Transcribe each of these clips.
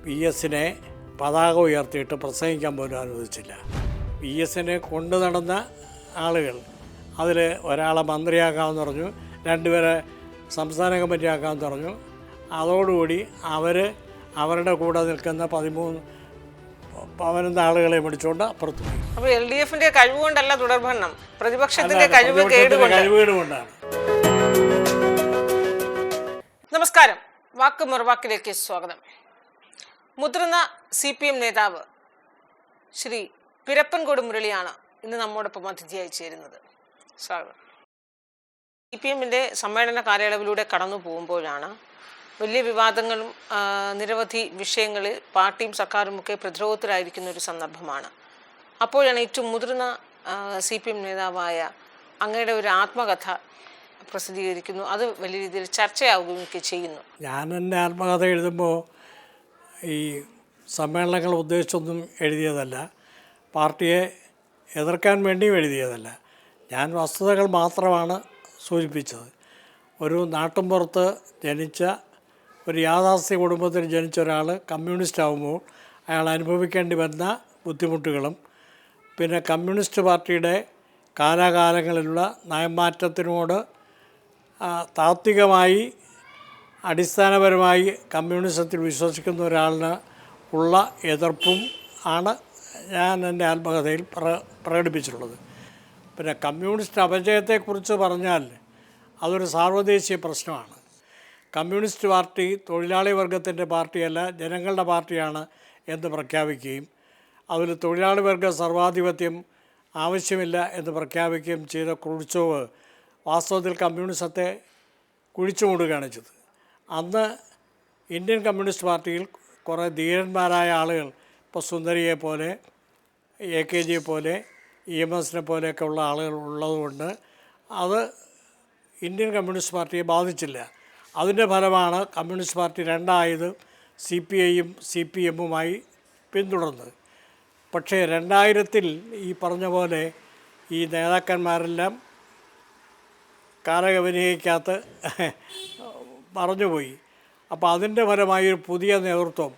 P എസിനെ പതാക ഉയർത്തിയിട്ട് പ്രസംഗിക്കാൻ പോലും അനുവദിച്ചില്ല. പി എസിനെ കൊണ്ടു നടന്ന ആളുകൾ അതിൽ ഒരാളെ മന്ത്രിയാക്കാമെന്ന് പറഞ്ഞു, രണ്ടുപേരെ സംസ്ഥാന കമ്മിറ്റി ആക്കാമെന്ന് പറഞ്ഞു. അതോടുകൂടി അവരുടെ കൂടെ നിൽക്കുന്ന 13 ആളുകളെ പിടിച്ചുകൊണ്ട് അപ്പുറത്ത് പോയി. അപ്പോൾ LDFന്റെ കഴിവുകൊണ്ടല്ല തുടർഭരണം, പ്രതിപക്ഷത്തിന്റെ കഴിവുകേടുകൊണ്ടാണ്. നമസ്കാരം, വാക്ക് മറുവാക്കിലേക്ക് സ്വാഗതം. മുതിർന്ന CPM നേതാവ് ശ്രീ പിരപ്പൻകോട് മുരളിയാണ് ഇന്ന് നമ്മോടൊപ്പം അതിഥിയായി ചേരുന്നത്. സ്വാഗതം. CPMന്റെ സമ്മേളന കാലയളവിലൂടെ കടന്നു പോകുമ്പോഴാണ് വലിയ വിവാദങ്ങളും നിരവധി വിഷയങ്ങളിൽ പാർട്ടിയും സർക്കാരുമൊക്കെ പ്രതിരോധത്തിലായിരിക്കുന്ന ഒരു സന്ദർഭമാണ്. അപ്പോഴാണ് ഏറ്റവും മുതിർന്ന CPM നേതാവായ അങ്ങയുടെ ഒരു ആത്മകഥ പ്രസിദ്ധീകരിക്കുന്നു. അത് വലിയ രീതിയിൽ ചർച്ചയാവുകയൊക്കെ ചെയ്യുന്നു. ഞാൻ എൻ്റെ ആത്മകഥ എഴുതുമ്പോൾ ഈ സമ്മേളനങ്ങൾ ഉദ്ദേശിച്ചൊന്നും എഴുതിയതല്ല, പാർട്ടിയെ എതിർക്കാൻ വേണ്ടിയും എഴുതിയതല്ല. ഞാൻ വസ്തുതകൾ മാത്രമാണ് സൂചിപ്പിച്ചത്. ഒരു നാട്ടുമ്പുറത്ത് ജനിച്ച ഒരു യാഥാസ്ഥിക കുടുംബത്തിൽ ജനിച്ച ഒരാൾ കമ്മ്യൂണിസ്റ്റ് ആകുമ്പോൾ അയാൾ അനുഭവിക്കേണ്ടി വരുന്ന ബുദ്ധിമുട്ടുകളും പിന്നെ കമ്മ്യൂണിസ്റ്റ് പാർട്ടിയുടെ കാലാകാലങ്ങളിലുള്ള നയമാറ്റത്തിനോട് താത്വികമായി അടിസ്ഥാനപരമായി കമ്മ്യൂണിസത്തിൽ വിശ്വസിക്കുന്ന ഒരാളിന് ഉള്ള എതിർപ്പും ആണ് ഞാൻ എൻ്റെ ആത്മകഥയിൽ പ്രകടിപ്പിച്ചിട്ടുള്ളത്. പിന്നെ കമ്മ്യൂണിസ്റ്റ് അപജയത്തെക്കുറിച്ച് പറഞ്ഞാൽ അതൊരു സാർവദേശീയ പ്രശ്നമാണ്. കമ്മ്യൂണിസ്റ്റ് പാർട്ടി തൊഴിലാളി വർഗത്തിൻ്റെ പാർട്ടിയല്ല, ജനങ്ങളുടെ പാർട്ടിയാണ് എന്ന് പ്രഖ്യാപിക്കുകയും അതിൽ തൊഴിലാളി വർഗ സർവാധിപത്യം ആവശ്യമില്ല എന്ന് പ്രഖ്യാപിക്കുകയും ചെയ്ത ക്രൂഷ്ചോവ് വാസ്തവത്തിൽ കമ്മ്യൂണിസത്തെ കുഴിച്ചു മൂടുകയാണ് ചെയ്തത്. അന്ന് ഇന്ത്യൻ കമ്മ്യൂണിസ്റ്റ് പാർട്ടിയിൽ കുറേ ധീരന്മാരായ ആളുകൾ, ഇപ്പോൾ സുന്ദരിയെ പോലെ, AKG പോലെ, EMS പോലെയൊക്കെ ഉള്ള ആളുകൾ ഉള്ളതുകൊണ്ട് അത് ഇന്ത്യൻ കമ്മ്യൂണിസ്റ്റ് പാർട്ടിയെ ബാധിച്ചില്ല. അതിൻ്റെ ഫലമാണ് കമ്മ്യൂണിസ്റ്റ് പാർട്ടി രണ്ടായത് CPIയും CPMുമായി പിന്തുടർന്നത്. പക്ഷേ 2000-ൽ ഈ പറഞ്ഞ പോലെ ഈ നേതാക്കന്മാരെല്ലാം കാലഗവനികയ്ക്കകത്ത് മറഞ്ഞുപോയി. അപ്പോൾ അതിൻ്റെ ഫലമായി ഒരു പുതിയ നേതൃത്വം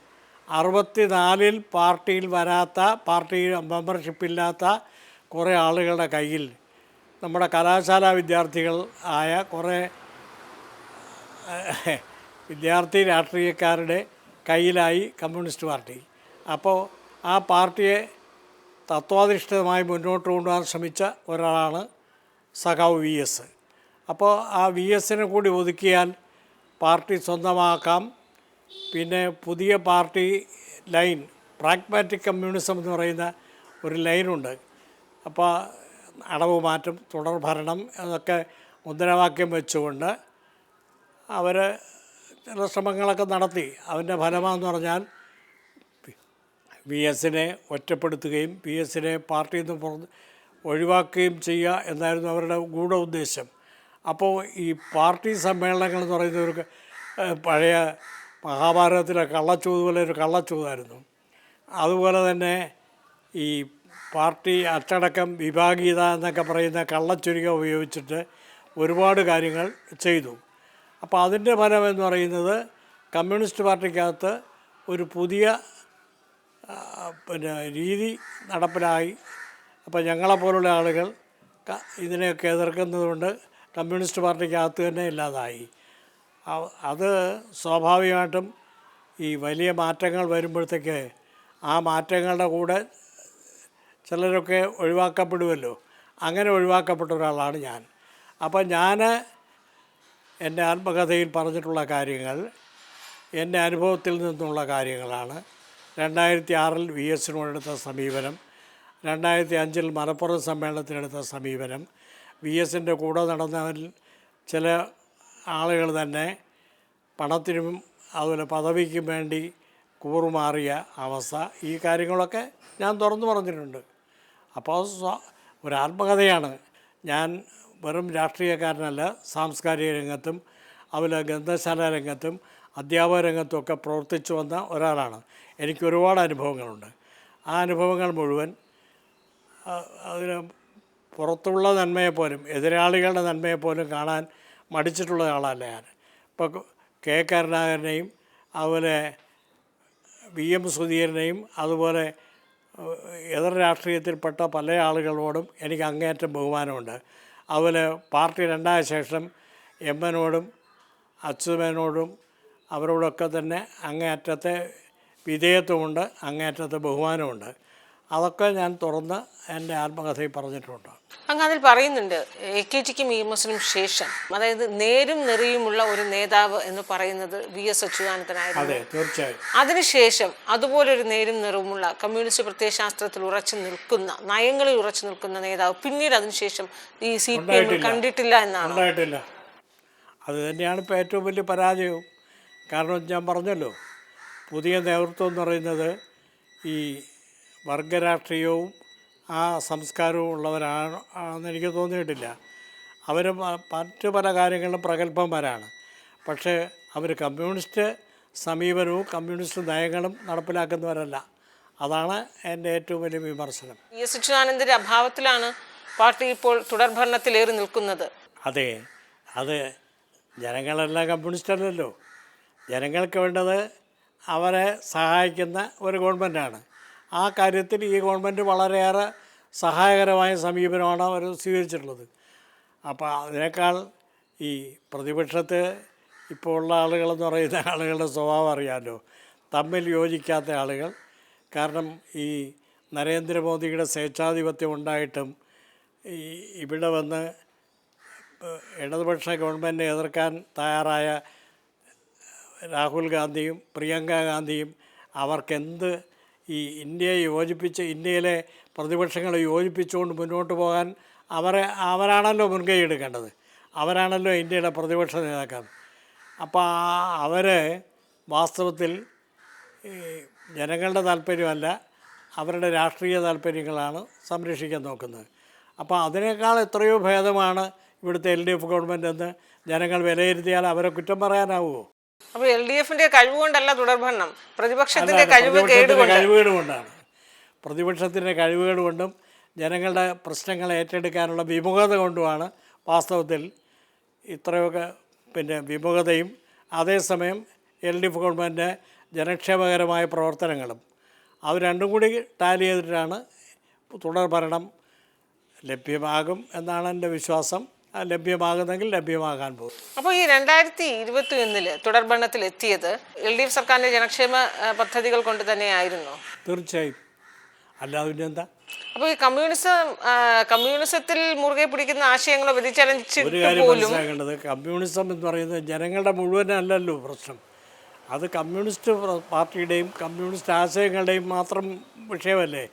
64-ൽ പാർട്ടിയിൽ വരാത്ത, പാർട്ടിയിൽ മെമ്പർഷിപ്പില്ലാത്ത കുറേ ആളുകളുടെ കയ്യിൽ, നമ്മുടെ കലാശാല വിദ്യാർത്ഥികൾ ആയ കുറേ വിദ്യാർത്ഥി രാഷ്ട്രീയക്കാരുടെ കയ്യിലായി കമ്മ്യൂണിസ്റ്റ് പാർട്ടി. അപ്പോൾ ആ പാർട്ടിയെ തത്വാധിഷ്ഠിതമായി മുന്നോട്ട് കൊണ്ടുപോകാൻ ശ്രമിച്ച ഒരാളാണ് സഖാവ് VS. അപ്പോൾ ആ VSനെ കൂടി ഒതുക്കിയാൽ പാർട്ടി സ്വന്തമാക്കാം. പിന്നെ പുതിയ പാർട്ടി ലൈൻ, പ്രാഗ്മാറ്റിക് കമ്മ്യൂണിസം എന്ന് പറയുന്ന ഒരു ലൈനുണ്ട്. അപ്പോൾ അടവ് മാറ്റം, തുടർ ഭരണം എന്നൊക്കെ മുദ്രാവാക്യം വെച്ചുകൊണ്ട് അവർ ചില ശ്രമങ്ങളൊക്കെ നടത്തി. അതിൻ്റെ ഫലമാണെന്ന് പറഞ്ഞാൽ VSനെ ഒറ്റപ്പെടുത്തുകയും VSനെ പാർട്ടിയിൽ നിന്ന് ഒഴിവാക്കുകയും ചെയ്യുക എന്നായിരുന്നു അവരുടെ ഗൂഢ ഉദ്ദേശം. അപ്പോൾ ഈ പാർട്ടി സമ്മേളനങ്ങൾ എന്ന് പറയുന്ന ഒരു പഴയ മഹാഭാരതത്തിലെ കള്ളച്ചൂത് പോലെ ഒരു കള്ളച്ചൂതായിരുന്നു. അതുപോലെ തന്നെ ഈ പാർട്ടി അച്ചടക്കം, വിഭാഗീയത എന്നൊക്കെ പറയുന്ന കള്ളച്ചുരുക്ക ഉപയോഗിച്ചിട്ട് ഒരുപാട് കാര്യങ്ങൾ ചെയ്തു. അപ്പോൾ അതിൻ്റെ ഫലം എന്ന് പറയുന്നത് കമ്മ്യൂണിസ്റ്റ് പാർട്ടിക്കകത്ത് ഒരു പുതിയ രീതി നടപ്പിലായി. അപ്പോൾ ഞങ്ങളെപ്പോലുള്ള ആളുകൾ ഇതിനെയൊക്കെ എതിർക്കുന്നതുകൊണ്ട് കമ്മ്യൂണിസ്റ്റ് പാർട്ടിക്കകത്ത് തന്നെ ഇല്ലാതായി. അത് സ്വാഭാവികമായിട്ടും ഈ വലിയ മാറ്റങ്ങൾ വരുമ്പോഴത്തേക്ക് ആ മാറ്റങ്ങളുടെ കൂടെ ചിലരൊക്കെ ഒഴിവാക്കപ്പെടുമല്ലോ. അങ്ങനെ ഒഴിവാക്കപ്പെട്ട ഒരാളാണ് ഞാൻ. അപ്പം ഞാൻ എൻ്റെ ആത്മകഥയിൽ പറഞ്ഞിട്ടുള്ള കാര്യങ്ങൾ എൻ്റെ അനുഭവത്തിൽ നിന്നുള്ള കാര്യങ്ങളാണ്. 2006-ൽ VSനോടെടുത്ത സമീപനം, 2005-ൽ മലപ്പുറം സമ്മേളനത്തിനെടുത്ത സമീപനം, VSൻ്റെ കൂടെ നടന്നവരിൽ ചില ആളുകൾ തന്നെ പണത്തിനും അതുപോലെ പദവിക്കും വേണ്ടി കൂറുമാറിയ അവസ്ഥ, ഈ കാര്യങ്ങളൊക്കെ ഞാൻ തുറന്നു പറഞ്ഞിട്ടുണ്ട്. അപ്പോൾ ഒരു ആത്മകഥയാണ്. ഞാൻ വെറും രാഷ്ട്രീയക്കാരനല്ല, സാംസ്കാരിക രംഗത്തും അതുപോലെ ഗ്രന്ഥശാല രംഗത്തും അധ്യാപക രംഗത്തുമൊക്കെ പ്രവർത്തിച്ചു വന്ന ഒരാളാണ്. എനിക്ക് ഒരുപാട് അനുഭവങ്ങളുണ്ട്. ആ അനുഭവങ്ങൾ മുഴുവൻ അതിന് പുറത്തുള്ള നന്മയെപ്പോലും എതിരാളികളുടെ നന്മയെപ്പോലും കാണാൻ മടിച്ചിട്ടുള്ള ആളല്ല ഞാൻ. ഇപ്പോൾ കെ കരുണാകരനെയും അതുപോലെ VM സുധീരനെയും അതുപോലെ എതിർ രാഷ്ട്രീയത്തിൽപ്പെട്ട പല ആളുകളോടും എനിക്ക് അങ്ങേയറ്റം ബഹുമാനമുണ്ട്. അതുപോലെ പാർട്ടി രണ്ടായ ശേഷം എമ്മനോടും അച്യുതമേനോടും അവരോടൊക്കെ തന്നെ അങ്ങേയറ്റത്തെ വിധേയത്വമുണ്ട്, അങ്ങേയറ്റത്തെ ബഹുമാനമുണ്ട്. അതൊക്കെ ഞാൻ തുറന്ന് എൻ്റെ ആത്മകഥയിൽ പറഞ്ഞിട്ടുണ്ട്. അങ്ങ് അതിൽ പറയുന്നുണ്ട് AKTക്കും EMSനും ശേഷം, അതായത് നേരും നെറിയുമുള്ള ഒരു നേതാവ് എന്ന് പറയുന്നത് VS അച്യുതാനന്ദനായിരുന്നു. അതെ, തീർച്ചയായും. അതിനുശേഷം അതുപോലൊരു നേരും നിറവുമുള്ള കമ്മ്യൂണിസ്റ്റ് പ്രത്യയശാസ്ത്രത്തിൽ ഉറച്ചു നിൽക്കുന്ന, നയങ്ങളിൽ ഉറച്ചു നിൽക്കുന്ന നേതാവ് പിന്നീട് അതിനുശേഷം ഈ CPM കണ്ടിട്ടില്ല എന്നാണ്. ഉണ്ടായിട്ടില്ല. അത് തന്നെയാണ് ഇപ്പോൾ ഏറ്റവും വലിയ പരാജയവും. കാരണം ഞാൻ പറഞ്ഞല്ലോ, പുതിയ നേതൃത്വം എന്ന് പറയുന്നത് ഈ വർഗരാഷ്ട്രീയവും ആ സംസ്കാരവും ഉള്ളവരാണെന്ന് എനിക്ക് തോന്നിയിട്ടില്ല. അവർ മറ്റു പല കാര്യങ്ങളിലും പ്രഗത്ഭന്മാരാണ്. പക്ഷേ അവർ കമ്മ്യൂണിസ്റ്റ് സമീപനവും കമ്മ്യൂണിസ്റ്റ് നയങ്ങളും നടപ്പിലാക്കുന്നവരല്ല. അതാണ് എൻ്റെ ഏറ്റവും വലിയ വിമർശനം. VS അച്യുതാനന്ദൻ്റെ അഭാവത്തിലാണ് പാർട്ടി ഇപ്പോൾ തുടർഭരണത്തിലേറി നിൽക്കുന്നത്. അതെ, അത് ജനങ്ങളെല്ലാം കമ്മ്യൂണിസ്റ്റ് അല്ലല്ലോ. ജനങ്ങൾക്ക് വേണ്ടത് അവരെ സഹായിക്കുന്ന ഒരു ഗവൺമെൻറ്റാണ്. ആ കാര്യത്തിൽ ഈ ഗവൺമെൻറ് വളരെയേറെ സഹായകരമായ സമീപനമാണ് അവർ സ്വീകരിച്ചിട്ടുള്ളത്. അപ്പോൾ അതിനേക്കാൾ ഈ പ്രതിപക്ഷത്ത് ഇപ്പോൾ ഉള്ള ആളുകളെന്ന് പറയുന്ന ആളുകളുടെ സ്വഭാവം അറിയാമല്ലോ, തമ്മിൽ യോജിക്കാത്ത ആളുകൾ. കാരണം ഈ നരേന്ദ്രമോദിയുടെ സ്വേച്ഛാധിപത്യം ഉണ്ടായിട്ടും ഇവിടെ വന്ന് ഇടതുപക്ഷ ഗവൺമെൻറ്റിനെ എതിർക്കാൻ തയ്യാറായ രാഹുൽ ഗാന്ധിയും പ്രിയങ്ക ഗാന്ധിയും അവർക്കെന്ത് ഈ ഇന്ത്യയിലെ പ്രതിപക്ഷങ്ങളെ യോജിപ്പിച്ചുകൊണ്ട് മുന്നോട്ട് പോകാൻ അവരാണല്ലോ മുൻകൈ എടുക്കേണ്ടത്. അവരാണല്ലോ ഇന്ത്യയുടെ പ്രതിപക്ഷ നേതാക്കൾ. അപ്പോൾ അവർ വാസ്തവത്തിൽ ജനങ്ങളുടെ താല്പര്യമല്ല, അവരുടെ രാഷ്ട്രീയ താല്പര്യങ്ങളാണ് സംരക്ഷിക്കാൻ നോക്കുന്നത്. അപ്പോൾ അതിനേക്കാൾ എത്രയോ ഭേദമാണ് ഇവിടുത്തെ LDF ഗവൺമെൻറ് എന്ന് ജനങ്ങൾ വിലയിരുത്തിയാൽ അവരെ കുറ്റം പറയാനാവുമോ? അപ്പോൾ LDFന്റെ കഴിവുകൊണ്ടല്ല തുടർഭരണം, പ്രതിപക്ഷത്തിന്റെ കഴിവുകേടുകൊണ്ടാണ്. പ്രതിപക്ഷത്തിൻ്റെ കഴിവുകേട് കൊണ്ടും ജനങ്ങളുടെ പ്രശ്നങ്ങളെ ഏറ്റെടുക്കാനുള്ള വിമുഖത കൊണ്ടുമാണ് വാസ്തവത്തിൽ ഇത്രയൊക്കെ വിമുഖതയും അതേസമയം LDF ഗവൺമെൻറ് ജനക്ഷേമകരമായ പ്രവർത്തനങ്ങളും അത് രണ്ടും കൂടി ടാലി ചെയ്തിട്ടാണ് തുടർഭരണം ലഭ്യമാകും എന്നാണ് എൻ്റെ വിശ്വാസം. ലഭ്യമാകുന്നെങ്കിൽ ലഭ്യമാകാൻ പോകും. അപ്പോൾ ഈ 2021 തുടർഭരണത്തിൽ എത്തിയത് LDF സർക്കാരിൻ്റെ ജനക്ഷേമ പദ്ധതികൾ കൊണ്ട് തന്നെയായിരുന്നു. തീർച്ചയായും, അല്ലാതെ പിന്നെ എന്താ. അപ്പോൾ ഈ കമ്മ്യൂണിസത്തിൽ മുറുകെ പിടിക്കുന്ന ആശയങ്ങളോ ഒരു കാര്യം മനസ്സിലാക്കേണ്ടത്, കമ്മ്യൂണിസം എന്ന് പറയുന്നത് ജനങ്ങളുടെ മുഴുവനല്ലല്ലോ പ്രശ്നം. അത് കമ്മ്യൂണിസ്റ്റ് പാർട്ടിയുടെയും കമ്മ്യൂണിസ്റ്റ് ആശയങ്ങളുടെയും മാത്രം വിഷയമല്ലേ.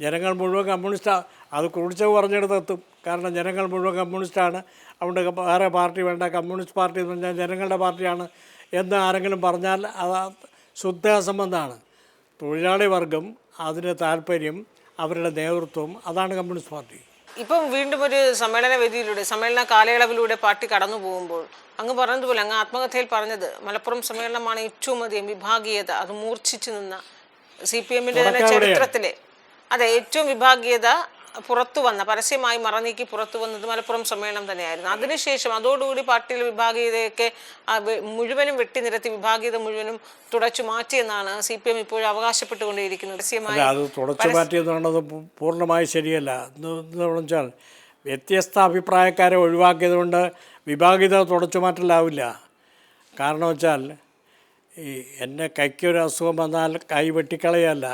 ജനങ്ങൾ മുഴുവൻ കമ്മ്യൂണിസ്റ്റാണ്, അത് കുറിച്ച് പറഞ്ഞെടുത്തെത്തും. കാരണം ജനങ്ങൾ മുഴുവൻ കമ്മ്യൂണിസ്റ്റാണ്, അതുകൊണ്ട് വേറെ പാർട്ടി വേണ്ട, കമ്മ്യൂണിസ്റ്റ് പാർട്ടി എന്ന് പറഞ്ഞാൽ ജനങ്ങളുടെ പാർട്ടിയാണ് എന്ന് ആരെങ്കിലും പറഞ്ഞാൽ അത് ശുദ്ധ അസംബന്ധമാണ്. തൊഴിലാളി വർഗം, അതിൻ്റെ താല്പര്യം, അവരുടെ നേതൃത്വം, അതാണ് കമ്മ്യൂണിസ്റ്റ് പാർട്ടി. ഇപ്പം വീണ്ടും ഒരു സമ്മേളന കാലയളവിലൂടെ പാർട്ടി കടന്നു പോകുമ്പോൾ അങ്ങ് പറഞ്ഞതുപോലെ, അങ്ങ് ആത്മകഥയിൽ പറഞ്ഞത് മലപ്പുറം സമ്മേളനമാണ് ഏറ്റവും അധികം വിഭാഗീയത അത് മൂർച്ഛിച്ചു നിന്ന CPMന്റെ തന്നെ ചരിത്രത്തിലെ ഏറ്റവും വിഭാഗീയത പുറത്തു വന്ന, പരസ്യമായി മറനീക്കി പുറത്തു വന്നത് മലപ്പുറം സമ്മേളനം തന്നെയായിരുന്നു. അതിനുശേഷം അതോടുകൂടി പാർട്ടിയിൽ വിഭാഗീയതയൊക്കെ മുഴുവനും വെട്ടിനിരത്തി വിഭാഗീയത മുഴുവനും തുടച്ചു മാറ്റിയെന്നാണ് CPM ഇപ്പോഴും അവകാശപ്പെട്ടുകൊണ്ടേയിരിക്കുന്നത്. അത് തുടച്ചു മാറ്റിയെന്നുള്ളത് പൂർണ്ണമായി ശരിയല്ല. എന്ന് വെച്ചാൽ വ്യത്യസ്ത അഭിപ്രായക്കാരെ ഒഴിവാക്കിയത് കൊണ്ട് വിഭാഗീയത തുടച്ചു മാറ്റലാവില്ല. കാരണം വെച്ചാൽ എൻ്റെ കൈക്കൊരു അസുഖം വന്നാൽ കൈ വെട്ടിക്കളയല്ല,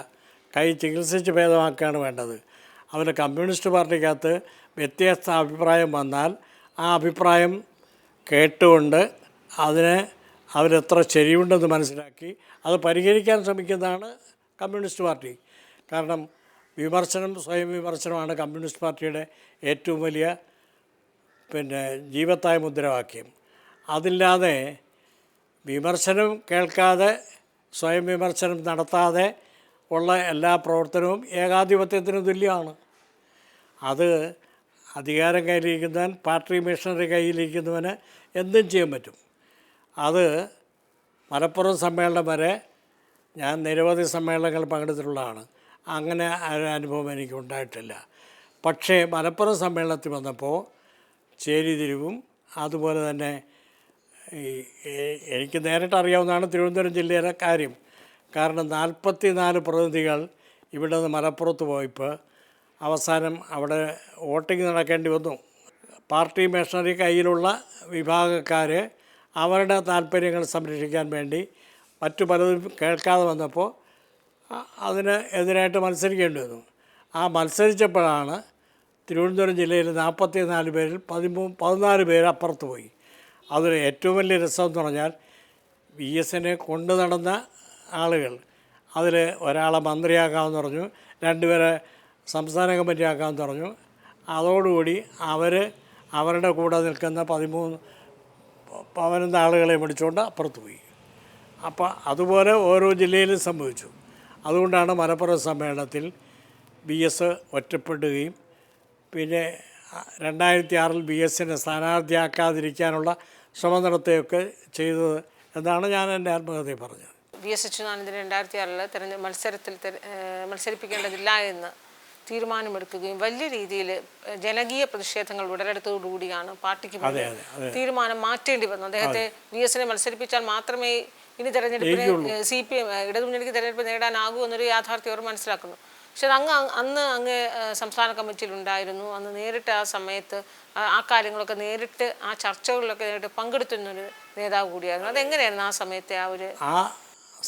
കൈ ചികിത്സിച്ച് ഭേദമാക്കുകയാണ് വേണ്ടത്. അതുപോലെ കമ്മ്യൂണിസ്റ്റ് പാർട്ടിക്കകത്ത് വ്യത്യസ്ത അഭിപ്രായം വന്നാൽ ആ അഭിപ്രായം കേട്ടുകൊണ്ട് അതിനെ അവരെത്ര ശരിയുണ്ടെന്ന് മനസ്സിലാക്കി അത് പരിഹരിക്കാൻ ശ്രമിക്കുന്നതാണ് കമ്മ്യൂണിസ്റ്റ് പാർട്ടി. കാരണം സ്വയം വിമർശനമാണ് കമ്മ്യൂണിസ്റ്റ് പാർട്ടിയുടെ ഏറ്റവും വലിയ ജീവത്തായ മുദ്രാവാക്യം. അതില്ലാതെ വിമർശനം കേൾക്കാതെ സ്വയം വിമർശനം നടത്താതെ ഉള്ള എല്ലാ പ്രവർത്തനവും ഏകാധിപത്യത്തിന് തുല്യമാണ്. അത് അധികാരം കയ്യിലിരിക്കുന്നവൻ, പാർട്ടി മിഷനറി കയ്യിലിരിക്കുന്നവന് എന്തും ചെയ്യാൻ പറ്റും. അത് മലപ്പുറം സമ്മേളനം വരെ ഞാൻ നിരവധി സമ്മേളനങ്ങൾ പങ്കെടുത്തിട്ടുള്ളതാണ്. അങ്ങനെ ഒരു അനുഭവം എനിക്ക് ഉണ്ടായിട്ടില്ല. പക്ഷേ മലപ്പുറം സമ്മേളനത്തിൽ വന്നപ്പോൾ ചേരിതിരിവും അതുപോലെ തന്നെ എനിക്ക് നേരിട്ട് അറിയാവുന്നതാണ് തിരുവനന്തപുരം ജില്ലയിലെ കാര്യം. കാരണം 44 പ്രതിനിധികൾ ഇവിടെ നിന്ന് മലപ്പുറത്ത് പോയപ്പോൾ അവസാനം അവിടെ വോട്ടിംഗ് നടക്കേണ്ടി വന്നു. പാർട്ടി മെഷീനറി കയ്യിലുള്ള വിഭാഗക്കാർ അവരുടെ താല്പര്യങ്ങൾ സംരക്ഷിക്കാൻ വേണ്ടി മറ്റു പലതും കേൾക്കാതെ വന്നപ്പോൾ അതിന് എതിരായിട്ട് മത്സരിക്കേണ്ടി വന്നു. ആ മത്സരിച്ചപ്പോഴാണ് തിരുവനന്തപുരം ജില്ലയിൽ 44 പേരിൽ 14 പേര് അപ്പുറത്ത് പോയി. അതിൽ ഏറ്റവും വലിയ രസം എന്ന് പറഞ്ഞാൽ VSനെ കൊണ്ടു നടന്ന ആളുകൾ അതിൽ ഒരാളെ മന്ത്രിയാക്കാമെന്ന് പറഞ്ഞു, 2 പേരെ സംസ്ഥാന കമ്മിറ്റി ആക്കാമെന്ന് പറഞ്ഞു. അതോടുകൂടി അവരുടെ കൂടെ നിൽക്കുന്ന 13-15 ആളുകളെ പിടിച്ചുകൊണ്ട് അപ്പുറത്ത് പോയി. അപ്പോൾ അതുപോലെ ഓരോ ജില്ലയിലും സംഭവിച്ചു. അതുകൊണ്ടാണ് മലപ്പുറം സമ്മേളനത്തിൽ VS ഒറ്റപ്പെടുകയും പിന്നെ 2006 VSനെ സ്ഥാനാർത്ഥിയാക്കാതിരിക്കാനുള്ള ശ്രമം നടത്തുകയൊക്കെ ചെയ്തത് എന്നാണ് ഞാൻ എൻ്റെ ആത്മകഥയിൽ പറഞ്ഞത്. VS അച്യുതാനന്ദനെ 2006 മത്സരിപ്പിക്കേണ്ടതില്ല എന്ന് തീരുമാനമെടുക്കുകയും വലിയ രീതിയിൽ ജനകീയ പ്രതിഷേധങ്ങൾ ഉടലെടുത്തതോടുകൂടിയാണ് പാർട്ടിക്ക് തീരുമാനം മാറ്റേണ്ടി വന്നു. അദ്ദേഹത്തെ VSനെ മത്സരിപ്പിച്ചാൽ മാത്രമേ ഇനി തെരഞ്ഞെടുപ്പിന് CPM ഇടതുമുന്നണിക്ക് തെരഞ്ഞെടുപ്പ് നേടാനാകൂ എന്നൊരു യാഥാർത്ഥ്യം അവർ മനസ്സിലാക്കുന്നു. പക്ഷെ അന്ന് അങ്ങ് സംസ്ഥാന കമ്മിറ്റിയിലുണ്ടായിരുന്നു. അന്ന് നേരിട്ട് ആ സമയത്ത് ആ കാര്യങ്ങളൊക്കെ നേരിട്ട് ആ ചർച്ചകളിലൊക്കെ നേരിട്ട് പങ്കെടുത്തുന്നൊരു നേതാവ് കൂടിയായിരുന്നു. അതെങ്ങനെയായിരുന്നു ആ സമയത്തെ ആ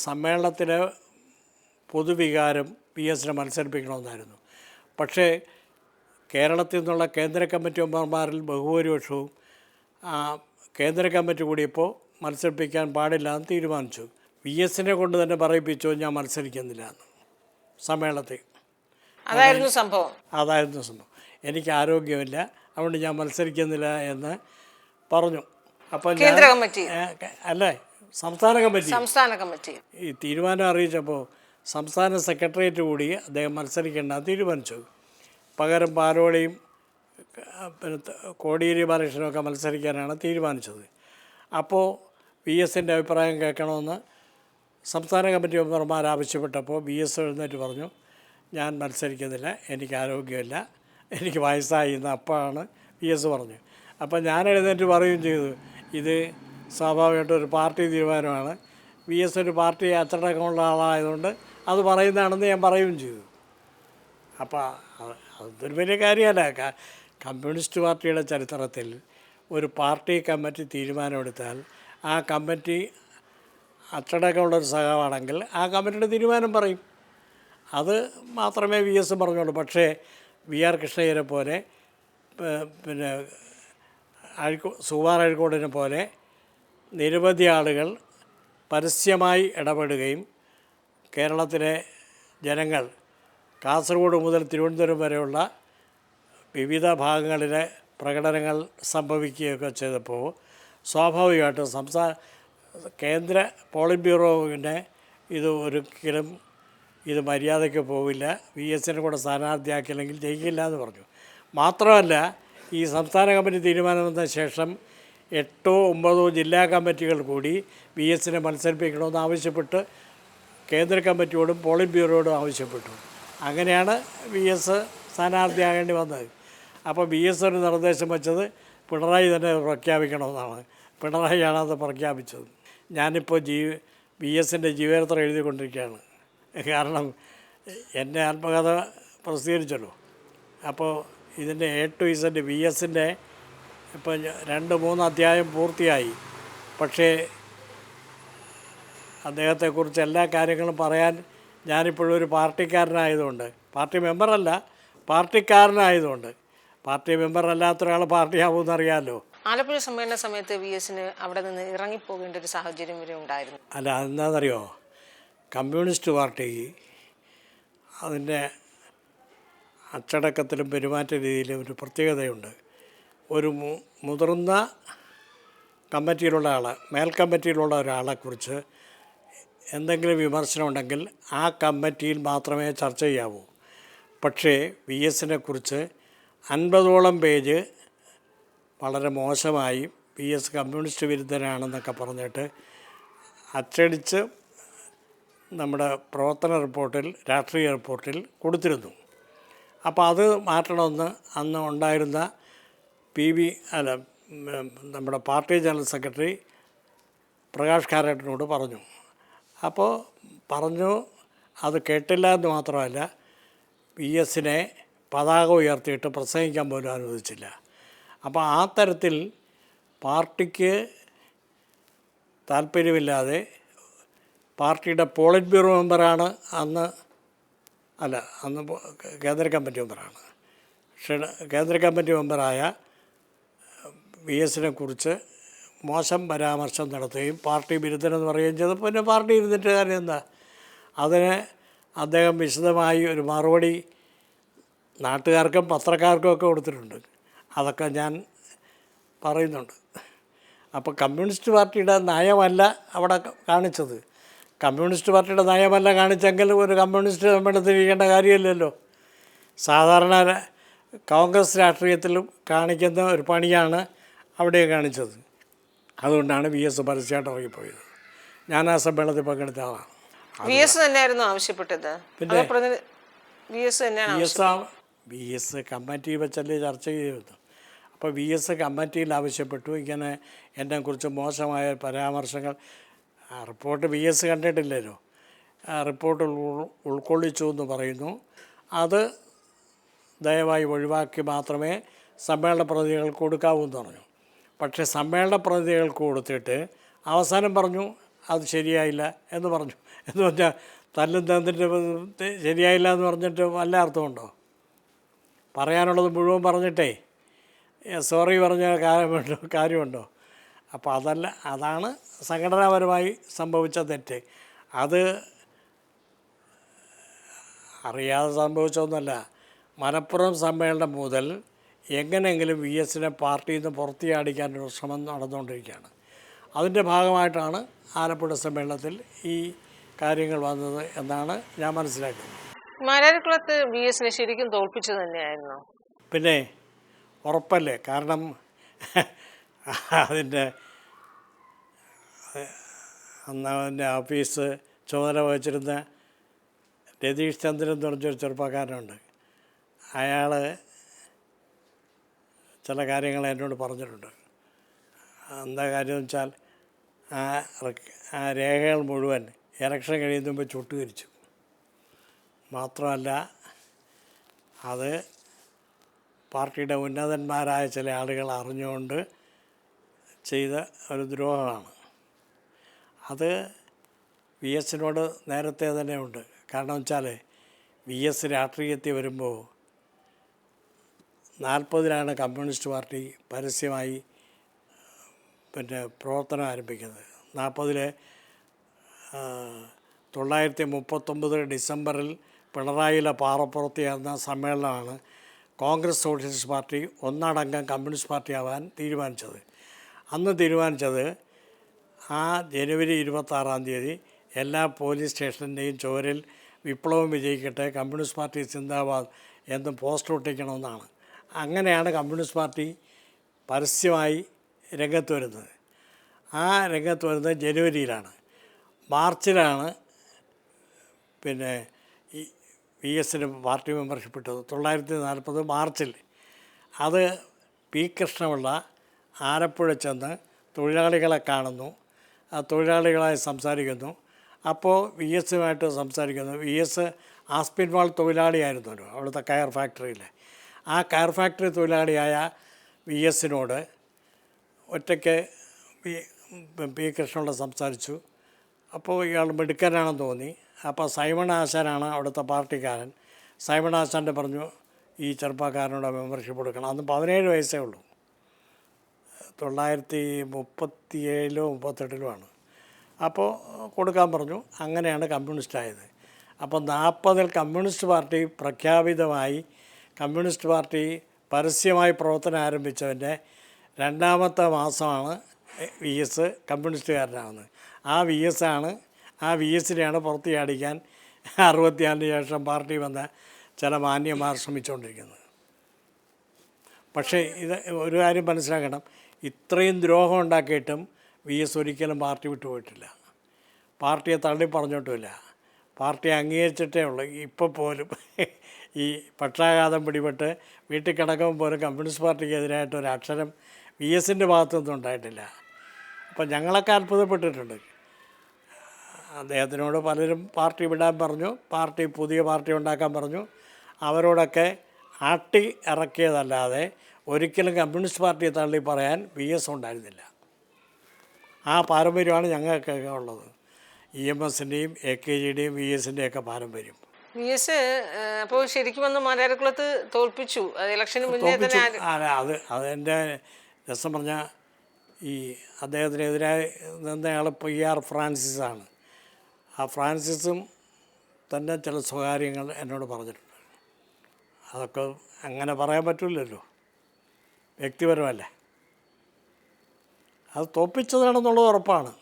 സമ്മേളനത്തിലെ പൊതുവികാരം VSനെ മത്സരിപ്പിക്കണമെന്നായിരുന്നു. പക്ഷേ കേരളത്തിൽ നിന്നുള്ള കേന്ദ്ര കമ്മിറ്റി മെമ്പർമാരിൽ ബഹുഭൂരിപക്ഷവും കേന്ദ്ര കമ്മിറ്റി കൂടിയപ്പോൾ മത്സരിപ്പിക്കാൻ പാടില്ല എന്ന് തീരുമാനിച്ചു. VSനെ കൊണ്ട് തന്നെ പറയിപ്പിച്ചു, ഞാൻ മത്സരിക്കുന്നില്ല എന്ന് സമ്മേളനത്തിൽ. അതായിരുന്നു സംഭവം. എനിക്ക് ആരോഗ്യമില്ല, അതുകൊണ്ട് ഞാൻ മത്സരിക്കുന്നില്ല എന്ന് പറഞ്ഞു. അപ്പം കേന്ദ്ര കമ്മിറ്റി അല്ലേ സംസ്ഥാന കമ്മിറ്റി ഈ തീരുമാനം അറിയിച്ചപ്പോൾ സംസ്ഥാന സെക്രട്ടേറിയറ്റ് കൂടി അദ്ദേഹം മത്സരിക്കേണ്ട തീരുമാനിച്ചു. പകരം പാലോളിയും പിന്നെ കോടിയേരി ബാലകൃഷ്ണനൊക്കെ മത്സരിക്കാനാണ് തീരുമാനിച്ചത്. അപ്പോൾ VSൻ്റെ അഭിപ്രായം കേൾക്കണമെന്ന് സംസ്ഥാന കമ്മിറ്റി മെമ്പർമാർ ആവശ്യപ്പെട്ടപ്പോൾ VS എഴുന്നേറ്റ് പറഞ്ഞു, ഞാൻ മത്സരിക്കുന്നില്ല, എനിക്ക് ആരോഗ്യമില്ല, എനിക്ക് വയസ്സായി എന്ന് അപ്പോഴാണ് VS പറഞ്ഞു. അപ്പം ഞാൻ എഴുന്നേറ്റ് പറയുകയും ചെയ്തു, ഇത് സ്വാഭാവികമായിട്ടും ഒരു പാർട്ടി തീരുമാനമാണ്, VS ഒരു പാർട്ടി അച്ചടക്കമുള്ള ആളായതുകൊണ്ട് അത് പറയുന്നതാണെന്ന് ഞാൻ പറയുകയും ചെയ്തു. അപ്പോൾ അതൊരു വലിയ കാര്യമല്ല. കമ്മ്യൂണിസ്റ്റ് പാർട്ടിയുടെ ചരിത്രത്തിൽ ഒരു പാർട്ടി കമ്മിറ്റി തീരുമാനമെടുത്താൽ ആ കമ്മിറ്റി അച്ചടക്കമുള്ളൊരു സഖാവാണെങ്കിൽ ആ കമ്മിറ്റിയുടെ തീരുമാനം പറയും. അത് മാത്രമേ VS പറഞ്ഞുള്ളൂ. പക്ഷേ VR കൃഷ്ണയ്യരെ പോലെ പിന്നെ സുകുമാർ അഴീക്കോടിനെ പോലെ നിരവധി ആളുകൾ പരസ്യമായി ഇടപെടുകയും കേരളത്തിലെ ജനങ്ങൾ കാസർഗോഡ് മുതൽ തിരുവനന്തപുരം വരെയുള്ള വിവിധ ഭാഗങ്ങളിലെ പ്രകടനങ്ങൾ സംഭവിക്കുകയൊക്കെ ചെയ്തപ്പോൾ സ്വാഭാവികമായിട്ടും കേന്ദ്ര പോളിറ്റ് ബ്യൂറോവിനെ ഒരിക്കലും ഇത് മര്യാദയ്ക്ക് പോവില്ല, VSനെ കൂടെ സ്ഥാനാർത്ഥിയാക്കിയില്ലെങ്കിൽ ജയിക്കില്ല എന്ന് പറഞ്ഞു. മാത്രമല്ല ഈ സംസ്ഥാന കമ്മിറ്റി തീരുമാനം വന്ന ശേഷം 8-9 ജില്ലാ കമ്മിറ്റികൾ കൂടി VSനെ മത്സരിപ്പിക്കണമെന്ന് ആവശ്യപ്പെട്ട് കേന്ദ്ര കമ്മിറ്റിയോടും പോളിറ്റ് ബ്യൂറോയോടും ആവശ്യപ്പെട്ടു. അങ്ങനെയാണ് VS സ്ഥാനാർത്ഥിയാകേണ്ടി വന്നത്. അപ്പോൾ VS ഒരു നിർദ്ദേശം വെച്ചത് പിണറായി തന്നെ പ്രഖ്യാപിക്കണമെന്നാണ്. പിണറായിയാണ് അത് പ്രഖ്യാപിച്ചത്. ഞാനിപ്പോൾ VSൻ്റെ ജീവചരിത്രം എഴുതിക്കൊണ്ടിരിക്കുകയാണ്. കാരണം എൻ്റെ ആത്മകഥ പ്രസിദ്ധീകരിച്ചല്ലോ. അപ്പോൾ ഇതിൻ്റെ A to Z VSൻ്റെ ഇപ്പോൾ 2-3 അധ്യായം പൂർത്തിയായി. പക്ഷേ അദ്ദേഹത്തെക്കുറിച്ച് എല്ലാ കാര്യങ്ങളും പറയാൻ ഞാനിപ്പോഴും ഒരു പാർട്ടിക്കാരനായതുകൊണ്ട്, പാർട്ടി മെമ്പറല്ല, പാർട്ടിക്കാരനായതുകൊണ്ട്, പാർട്ടി മെമ്പർ അല്ലാത്ത ഒരാൾ പാർട്ടിയാവുമെന്ന് അറിയാമല്ലോ. ആലപ്പുഴ സമ്മേളന സമയത്ത് VSന് അവിടെ നിന്ന് ഇറങ്ങിപ്പോകേണ്ട ഒരു സാഹചര്യം വരെ ഉണ്ടായിരുന്നു. അല്ല, അതെന്താണെന്നറിയോ, കമ്മ്യൂണിസ്റ്റ് പാർട്ടി അതിൻ്റെ അച്ചടക്കത്തിലും പെരുമാറ്റ രീതിയിലും ഒരു പ്രത്യേകതയുണ്ട്. ഒരു മുതിർന്ന കമ്മിറ്റിയിലുള്ള മേൽക്കമ്മിറ്റിയിലുള്ള ഒരാളെക്കുറിച്ച് എന്തെങ്കിലും വിമർശനം ഉണ്ടെങ്കിൽ ആ കമ്മിറ്റിയിൽ മാത്രമേ ചർച്ച ചെയ്യാവൂ. പക്ഷേ VSനെ കുറിച്ച് 50ഓളം പേജ് വളരെ മോശമായി VS കമ്മ്യൂണിസ്റ്റ് വിരുദ്ധനാണെന്നൊക്കെ പറഞ്ഞിട്ട് അച്ചടിച്ച് നമ്മുടെ പ്രവർത്തന റിപ്പോർട്ടിൽ, രാഷ്ട്രീയ റിപ്പോർട്ടിൽ കൊടുത്തിരുന്നു. അപ്പോൾ അത് മാറ്റണമെന്ന് അന്ന് ഉണ്ടായിരുന്ന നമ്മുടെ പാർട്ടി ജനറൽ സെക്രട്ടറി പ്രകാശ് കാരാട്ടിനോട് പറഞ്ഞു. അപ്പോൾ പറഞ്ഞു. അത് കേട്ടില്ല എന്ന് മാത്രമല്ല, പി എസിനെ പതാക ഉയർത്തിയിട്ട് പ്രസംഗിക്കാൻ പോലും അനുവദിച്ചില്ല. അപ്പോൾ ആ തരത്തിൽ പാർട്ടിക്ക് താല്പര്യമില്ലാതെ പാർട്ടിയുടെ പോളിറ്റ് ബ്യൂറോ മെമ്പറാണ് അന്ന് കേന്ദ്ര കമ്മിറ്റി മെമ്പറാണ്. പക്ഷേ കേന്ദ്ര കമ്മിറ്റി മെമ്പറായ വി എസിനെ കുറിച്ച് മോശം പരാമർശം നടത്തുകയും പാർട്ടി വിരുദ്ധനെന്ന് പറയുകയും ചെയ്തു. പിന്നെ പാർട്ടി ഇരുന്നിട്ട് കാര്യം എന്താ? അതിന് അദ്ദേഹം വിശദമായി ഒരു മറുപടി നാട്ടുകാർക്കും പത്രക്കാർക്കും ഒക്കെ കൊടുത്തിട്ടുണ്ട്. അതൊക്കെ ഞാൻ പറയുന്നുണ്ട്. അപ്പോൾ കമ്മ്യൂണിസ്റ്റ് പാർട്ടിയുടെ നയമല്ല അവിടെ കാണിച്ചത്. കമ്മ്യൂണിസ്റ്റ് പാർട്ടിയുടെ നയമല്ല കാണിച്ചെങ്കിൽ ഒരു കമ്മ്യൂണിസ്റ്റ് സമ്മേളനത്തിൽ ഇരിക്കേണ്ട കാര്യമില്ലല്ലോ. സാധാരണ കോൺഗ്രസ് രാഷ്ട്രീയത്തിലും കാണിക്കുന്ന ഒരു പണിയാണ് അവിടെ കാണിച്ചത്. അതുകൊണ്ടാണ് വി എസ് പരസ്യമായിട്ട് ഇറങ്ങിപ്പോയത്. ഞാൻ ആ സമ്മേളനത്തിൽ പങ്കെടുത്ത ആളാണ്. വി എസ് തന്നെയായിരുന്നു ആവശ്യപ്പെട്ടത്. പിന്നെ വി എസ് കമ്മിറ്റി വെച്ചല്ലേ ചർച്ച ചെയ്തിരുന്നു. അപ്പോൾ വി എസ് കമ്മിറ്റിയിൽ ആവശ്യപ്പെട്ടു, ഇങ്ങനെ എന്നെക്കുറിച്ച് മോശമായ പരാമർശങ്ങൾ. റിപ്പോർട്ട് വി എസ് കണ്ടിട്ടില്ലല്ലോ. റിപ്പോർട്ട് ഉൾക്കൊള്ളിച്ചു എന്ന് പറയുന്നു. അത് ദയവായി ഒഴിവാക്കി മാത്രമേ സമ്മേളന പ്രതിനിധികൾക്ക് കൊടുക്കാവൂ എന്ന് പറഞ്ഞു. പക്ഷേ സമ്മേളന പ്രതിനിധികൾക്ക് കൊടുത്തിട്ട് അവസാനം പറഞ്ഞു അത് ശരിയായില്ല എന്ന് പറഞ്ഞു. എന്ന് പറഞ്ഞാൽ തല്ലും തന്നിട്ട് ശരിയായില്ല എന്ന് പറഞ്ഞിട്ട് വല്ല അർത്ഥമുണ്ടോ? പറയാനുള്ളത് മുഴുവൻ പറഞ്ഞിട്ടേ സോറി പറഞ്ഞ കാര്യമുണ്ടോ? അപ്പോൾ അതാണ് സംഘടനാപരമായി സംഭവിച്ച തെറ്റ്. അത് അറിയാതെ സംഭവിച്ചൊന്നുമല്ല. മലപ്പുറം സമ്മേളനം മുതൽ എങ്ങനെയെങ്കിലും വി എസിനെ പാർട്ടിയിൽ നിന്ന് പുറത്തിയാടിക്കാനൊരു ശ്രമം നടന്നുകൊണ്ടിരിക്കുകയാണ്. അതിൻ്റെ ഭാഗമായിട്ടാണ് ആലപ്പുഴ സമ്മേളനത്തിൽ ഈ കാര്യങ്ങൾ വന്നത് എന്നാണ് ഞാൻ മനസ്സിലാക്കുന്നത്. മാരാരിക്കുളത്ത് വി എസിനെ ശരിക്കും തോൽപ്പിച്ചു തന്നെയായിരുന്നു. പിന്നെ ഉറപ്പല്ലേ? കാരണം അതിൻ്റെ ഓഫീസ് ചുമതല വഹിച്ചിരുന്ന രതീഷ് ചന്ദ്രൻ എന്ന് പറഞ്ഞൊരു ചെറുപ്പക്കാരനുണ്ട്. അയാൾ ചില കാര്യങ്ങൾ എന്നോട് പറഞ്ഞിട്ടുണ്ട്. എന്താ കാര്യം എന്ന് വെച്ചാൽ ആ രേഖകൾ മുഴുവൻ ഇലക്ഷൻ കഴിയുന്ന മുമ്പ് ചുട്ടുകരിച്ചു. മാത്രമല്ല അത് പാർട്ടിയുടെ ഉന്നതന്മാരായ ചില ആളുകൾ അറിഞ്ഞുകൊണ്ട് ചെയ്ത ഒരു ദ്രോഹമാണ്. അത് വി എസിനോട് നേരത്തെ തന്നെ ഉണ്ട്. കാരണം വെച്ചാൽ വി എസ് രാഷ്ട്രീയത്തിൽ വരുമ്പോൾ 40-ലാണ് കമ്മ്യൂണിസ്റ്റ് പാർട്ടി പരസ്യമായി പ്രവർത്തനം ആരംഭിക്കുന്നത്. 1939 ഡിസംബറിൽ പിണറായിയിലെ പാറപ്പുറത്ത് ചേർന്ന സമ്മേളനമാണ് കോൺഗ്രസ് സോഷ്യലിസ്റ്റ് പാർട്ടി ഒന്നടങ്കം കമ്മ്യൂണിസ്റ്റ് പാർട്ടി ആവാൻ തീരുമാനിച്ചത്. അന്ന് തീരുമാനിച്ചത് ആ ജനുവരി 26 എല്ലാ പോലീസ് സ്റ്റേഷൻ്റെയും ചുവരിൽ വിപ്ലവം വിജയിക്കട്ടെ, കമ്മ്യൂണിസ്റ്റ് പാർട്ടി സിന്ദാബാദ് എന്ന് പോസ്റ്റർ ഒട്ടിക്കണമെന്നാണ്. അങ്ങനെയാണ് കമ്മ്യൂണിസ്റ്റ് പാർട്ടി പരസ്യമായി രംഗത്ത് വരുന്നത്. ആ രംഗത്ത് വരുന്നത് ജനുവരിയിലാണ്. മാർച്ചിലാണ് ഈ വി എസിന് പാർട്ടി മെമ്പർഷിപ്പ് ഇട്ടത്. 1940 മാർച്ചിൽ. അത് പി കൃഷ്ണപിള്ള ആലപ്പുഴ ചെന്ന് തൊഴിലാളികളെ കാണുന്നു. ആ തൊഴിലാളികളായി സംസാരിക്കുന്നു. അപ്പോൾ വി എസുമായിട്ട് സംസാരിക്കുന്നു. വി എസ് ആസ്പിൻവാൾ തൊഴിലാളിയായിരുന്നല്ലോ അവിടുത്തെ കയർ ഫാക്ടറിയിൽ. ആ കയർ ഫാക്ടറി തൊഴിലാളിയായ വി എസിനോട് ഒറ്റയ്ക്ക് പി കൃഷ്ണപിള്ള സംസാരിച്ചു. അപ്പോൾ ഇയാൾ മിടുക്കനാണെന്ന് തോന്നി. അപ്പോൾ സൈമൺ ആശാനാണ് അവിടുത്തെ പാർട്ടിക്കാരൻ. സൈമൺ ആശാൻ്റെ പറഞ്ഞു ഈ ചെറുപ്പക്കാരനോട് മെമ്പർഷിപ്പ് കൊടുക്കണം. അന്ന് 17 വയസ്സേ ഉള്ളൂ. 1937-ലോ 38-ലോ. അപ്പോൾ കൊടുക്കാൻ പറഞ്ഞു. അങ്ങനെയാണ് കമ്മ്യൂണിസ്റ്റായത്. അപ്പോൾ 40-ൽ കമ്മ്യൂണിസ്റ്റ് പാർട്ടി പ്രഖ്യാപിതമായി കമ്മ്യൂണിസ്റ്റ് പാർട്ടി പരസ്യമായി പ്രവർത്തനം ആരംഭിച്ചതിൻ്റെ 2ാമത്തെ മാസമാണ് വി എസ് കമ്മ്യൂണിസ്റ്റുകാരനാകുന്നത്. ആ വി എസിനെയാണ് പുറത്തിയാടിക്കാൻ 64-ന് ശേഷം പാർട്ടി വന്ന ചില മാന്യന്മാർ ശ്രമിച്ചുകൊണ്ടിരിക്കുന്നത്. പക്ഷേ ഇത് ഒരു കാര്യം മനസ്സിലാക്കണം, ഇത്രയും ദ്രോഹം ഉണ്ടാക്കിയിട്ടും വി എസ് ഒരിക്കലും പാർട്ടി വിട്ടുപോയിട്ടില്ല. പാർട്ടിയെ തള്ളി പറഞ്ഞിട്ടുമില്ല. പാർട്ടി അംഗീകരിച്ചിട്ടേ ഉള്ളൂ. ഇപ്പോൾ പോലും ഈ പക്ഷാഘാതം പിടിപെട്ട് വീട്ടിൽ കിടക്കുമ്പോൾ പോലും കമ്മ്യൂണിസ്റ്റ് പാർട്ടിക്ക് എതിരായിട്ട് ഒരു അക്ഷരം വി എസിൻ്റെ ഭാഗത്തുനിന്നും ഉണ്ടായിട്ടില്ല. അപ്പം ഞങ്ങളൊക്കെ അത്ഭുതപ്പെട്ടിട്ടുണ്ട്. അദ്ദേഹത്തിനോട് പലരും പാർട്ടി വിടാൻ പറഞ്ഞു, പുതിയ പാർട്ടി ഉണ്ടാക്കാൻ പറഞ്ഞു. അവരോടൊക്കെ ആട്ടി ഇറക്കിയതല്ലാതെ ഒരിക്കലും കമ്മ്യൂണിസ്റ്റ് പാർട്ടിയെ തള്ളി പറയാൻ VS ഉണ്ടായിരുന്നില്ല. ആ പാരമ്പര്യമാണ് ഞങ്ങൾക്കൊക്കെ ഉള്ളത്. EMSൻ്റെയും AKGയുടെയും VSൻ്റെയൊക്കെ പാരമ്പര്യം. VS അപ്പോൾ ശരിക്കും വന്ന് മാരാരിക്കുളത്ത് തോൽപ്പിച്ചു. അത് ഇലക്ഷന് മുന്നേ തന്നെ അതെൻ്റെ രസം പറഞ്ഞാൽ ഈ അദ്ദേഹത്തിനെതിരായി നിന്നയാൾ PR ഫ്രാൻസിസാണ്. ആ ഫ്രാൻസിസും തന്നെ ചില സ്വകാര്യങ്ങൾ എന്നോട് പറഞ്ഞിട്ടുണ്ട്. അതൊക്കെ അങ്ങനെ പറയാൻ പറ്റില്ലല്ലോ, വ്യക്തിപരമല്ലേ. അത് തോൽപ്പിച്ചതാണെന്നുള്ളത് ഉറപ്പാണ്.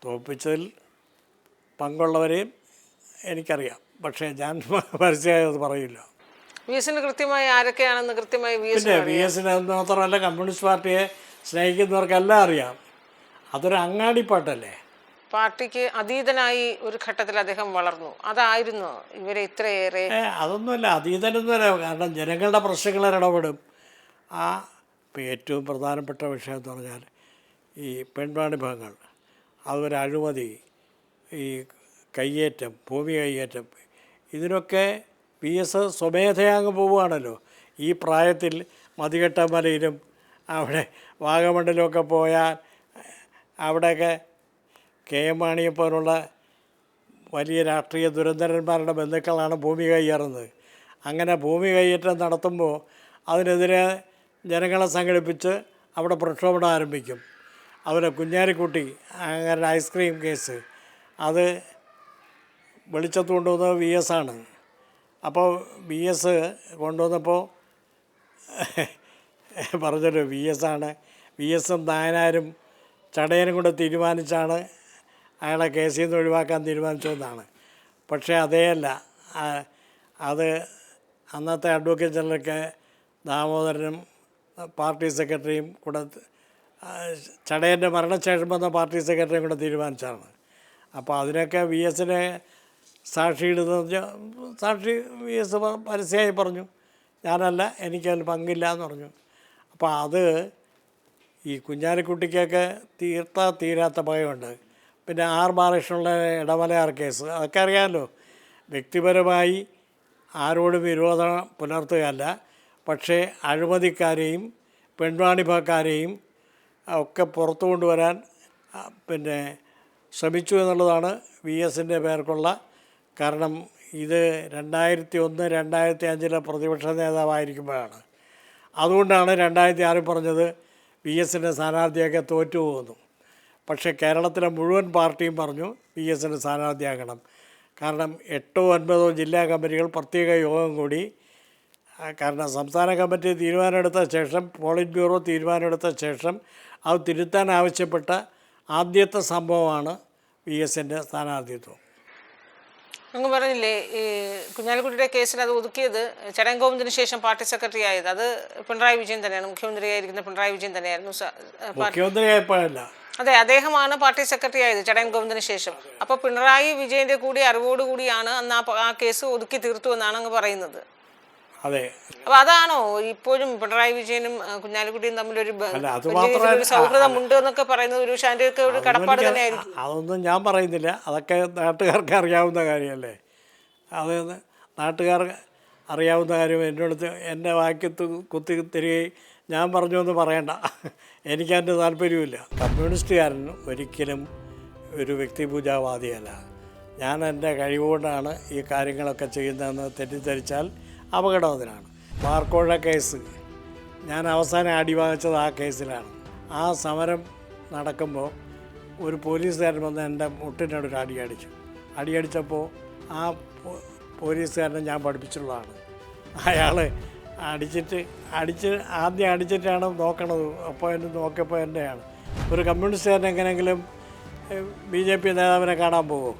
തോൽപ്പിച്ചതിൽ പങ്കുള്ളവരെയും എനിക്കറിയാം, പക്ഷേ ഞാൻ പരസ്യമായി അത് പറയില്ല. VSന് കൃത്യമായി ആരൊക്കെയാണെന്ന് കൃത്യമായി പിന്നെ VSന് അത് മാത്രമല്ല, കമ്മ്യൂണിസ്റ്റ് പാർട്ടിയെ സ്നേഹിക്കുന്നവർക്കെല്ലാം അറിയാം. അതൊരു അങ്ങാടിപ്പാട്ടല്ലേ. പാർട്ടിക്ക് അതീതനായി ഒരു ഘട്ടത്തിൽ അദ്ദേഹം വളർന്നു. അതായിരുന്നു ഇവരെ ഇത്രയേറെ. അതൊന്നുമല്ല, അതീതനൊന്നുമല്ല. കാരണം ജനങ്ങളുടെ പ്രശ്നങ്ങളിൽ ഇടപെടും. ഇപ്പോൾ ഏറ്റവും പ്രധാനപ്പെട്ട വിഷയം എന്ന് പറഞ്ഞാൽ ഈ പെൺവാണിഭങ്ങൾ, അതുപോലെ അഴിമതി, ഈ കയ്യേറ്റം, ഭൂമി കയ്യേറ്റം, ഇതിനൊക്കെ VS സ്വമേധയാ അങ്ങ് പോവുകയാണല്ലോ. ഈ പ്രായത്തിൽ മതികെട്ട മലയിലും അവിടെ വാഗമണ്ണിലുമൊക്കെ പോയാൽ അവിടെയൊക്കെ KM മാണിയെ പോലുള്ള വലിയ രാഷ്ട്രീയ ദുരന്തരന്മാരുടെ ബന്ധുക്കളാണ് ഭൂമി കയ്യേറുന്നത്. അങ്ങനെ ഭൂമി കയ്യേറ്റം നടത്തുമ്പോൾ അതിനെതിരെ ജനങ്ങളെ സംഘടിപ്പിച്ച് അവിടെ പ്രക്ഷോഭം ആരംഭിക്കും. അതുപോലെ കുഞ്ഞാലിക്കുട്ടി അങ്ങനെ ഐസ്ക്രീം കേസ്, അത് വെളിച്ചത്ത് കൊണ്ടുവന്നത് VS ആണ്. അപ്പോൾ VS കൊണ്ടുവന്നപ്പോൾ പറഞ്ഞല്ലോ VS ആണ്. VSും നായനാരും ചടയനും കൂടെ തീരുമാനിച്ചാണ് അയാളെ കേസിൽ നിന്ന് ഒഴിവാക്കാൻ തീരുമാനിച്ചതെന്നാണ്. പക്ഷേ അതേയല്ല, അത് അന്നത്തെ അഡ്വക്കേറ്റ് ജനറലൊക്കെ ദാമോദരനും പാർട്ടി സെക്രട്ടറിയും കൂടെ, ചടയൻ്റെ മരണശേഷം വന്ന പാർട്ടി സെക്രട്ടറിയും കൂടെ തീരുമാനിച്ചാണ്. അപ്പോൾ അതിനൊക്കെ VSനെ സാക്ഷി VS പരസ്യമായി പറഞ്ഞു, ഞാനല്ല, എനിക്കതിൽ പങ്കില്ല എന്ന് പറഞ്ഞു. അപ്പോൾ അത് ഈ കുഞ്ഞാലിക്കുട്ടിക്കൊക്കെ തീരാത്ത ഭയമുണ്ട്. പിന്നെ ബാലകൃഷ്ണനുള്ള ഇടമലയാർ കേസ്, അതൊക്കെ അറിയാമല്ലോ. വ്യക്തിപരമായി ആരോടും വിരോധം പുലർത്തുകയല്ല, പക്ഷേ അഴിമതിക്കാരെയും പെൺവാണിഭക്കാരെയും ഒക്കെ പുറത്തു കൊണ്ടുവരാൻ പിന്നെ ശ്രമിച്ചു എന്നുള്ളതാണ് VSൻ്റെ പേർക്കുള്ള കാരണം. ഇത് 2001, 2005 പ്രതിപക്ഷ നേതാവായിരിക്കുമ്പോഴാണ്. അതുകൊണ്ടാണ് 2006 പറഞ്ഞത് VSൻ്റെ സ്ഥാനാർത്ഥിയൊക്കെ തോറ്റുപോകുന്നു. പക്ഷേ കേരളത്തിലെ മുഴുവൻ പാർട്ടിയും പറഞ്ഞു VSൻ്റെ സ്ഥാനാർത്ഥിയാക്കണം. കാരണം 8 or 9 ജില്ലാ കമ്മിറ്റികൾ പ്രത്യേക യോഗം കൂടി. കാരണം സംസ്ഥാന കമ്മിറ്റി തീരുമാനമെടുത്ത ശേഷം, പോളിറ്റ് ബ്യൂറോ തീരുമാനമെടുത്ത ശേഷം അത് തിരുത്താൻ ആവശ്യപ്പെട്ട ആദ്യത്തെ സംഭവമാണ് VSൻ്റെ സ്ഥാനാർത്ഥിത്വം. അങ്ങ് പറഞ്ഞില്ലേ ഈ കുഞ്ഞാലിക്കുട്ടിയുടെ കേസിൽ അത് ഒതുക്കിയത് ചടയൻ ഗോവിന്ദന് ശേഷം പാർട്ടി സെക്രട്ടറി ആയത് അത് പിണറായി വിജയൻ തന്നെയാണ്. മുഖ്യമന്ത്രിയായിരിക്കുന്ന പിണറായി വിജയൻ തന്നെയായിരുന്നു. മുഖ്യമന്ത്രിയായപ്പോഴല്ല, അതെ, അദ്ദേഹമാണ് പാർട്ടി സെക്രട്ടറി ആയത് ചടയൻ ഗോവിന്ദന് ശേഷം. അപ്പോൾ പിണറായി വിജയൻ്റെ കൂടി അറിവോടുകൂടിയാണ് അന്ന് ആ കേസ് ഒതുക്കി തീർത്തു എന്നാണ് അങ്ങ് പറയുന്നത്. അതെ. അപ്പോൾ അതാണോ ഇപ്പോഴും പിണറായി വിജയനും കുഞ്ഞാലിക്കുട്ടിയും തമ്മിലൊരു സൗഹൃദമുണ്ട് എന്നൊക്കെ പറയുന്നത്? ഒരു ഷാൻ്റെയൊക്കെ ഒരു കടപ്പാട് തന്നെയായിരിക്കും. അതൊന്നും ഞാൻ പറയുന്നില്ല, അതൊക്കെ നാട്ടുകാർക്ക് അറിയാവുന്ന കാര്യമല്ലേ. അത് നാട്ടുകാർ അറിയാവുന്ന കാര്യം എൻ്റെ വാക്യത്ത് കുത്തി തരികയും ഞാൻ പറഞ്ഞു എന്ന് പറയണ്ട. എനിക്കതിൻ്റെ താല്പര്യമില്ല. കമ്മ്യൂണിസ്റ്റുകാരൻ ഒരിക്കലും ഒരു വ്യക്തിപൂജാവാദിയല്ല. ഞാൻ എൻ്റെ കഴിവുകൊണ്ടാണ് ഈ കാര്യങ്ങളൊക്കെ ചെയ്യുന്നതെന്ന് തെറ്റിദ്ധരിച്ചാൽ അപകടം അതിനാണ്. മാർക്കോഴ കേസ് ഞാൻ അവസാനം അടിവാങ്ങിച്ചത് ആ കേസിലാണ്. ആ സമരം നടക്കുമ്പോൾ ഒരു പോലീസുകാരൻ വന്ന് എൻ്റെ മുട്ടിനോടൊരു അടിയടിച്ചപ്പോൾ ആ പോലീസുകാരനെ ഞാൻ പഠിപ്പിച്ചിട്ടുള്ളതാണ്. അയാൾ ആദ്യം അടിച്ചിട്ടാണ് നോക്കണത്. അപ്പോൾ എന്നെ നോക്കിയപ്പോൾ എൻ്റെയാണ്. ഒരു കമ്മ്യൂണിസ്റ്റുകാരൻ എങ്ങനെയെങ്കിലും BJP നേതാവിനെ കാണാൻ പോകുമോ?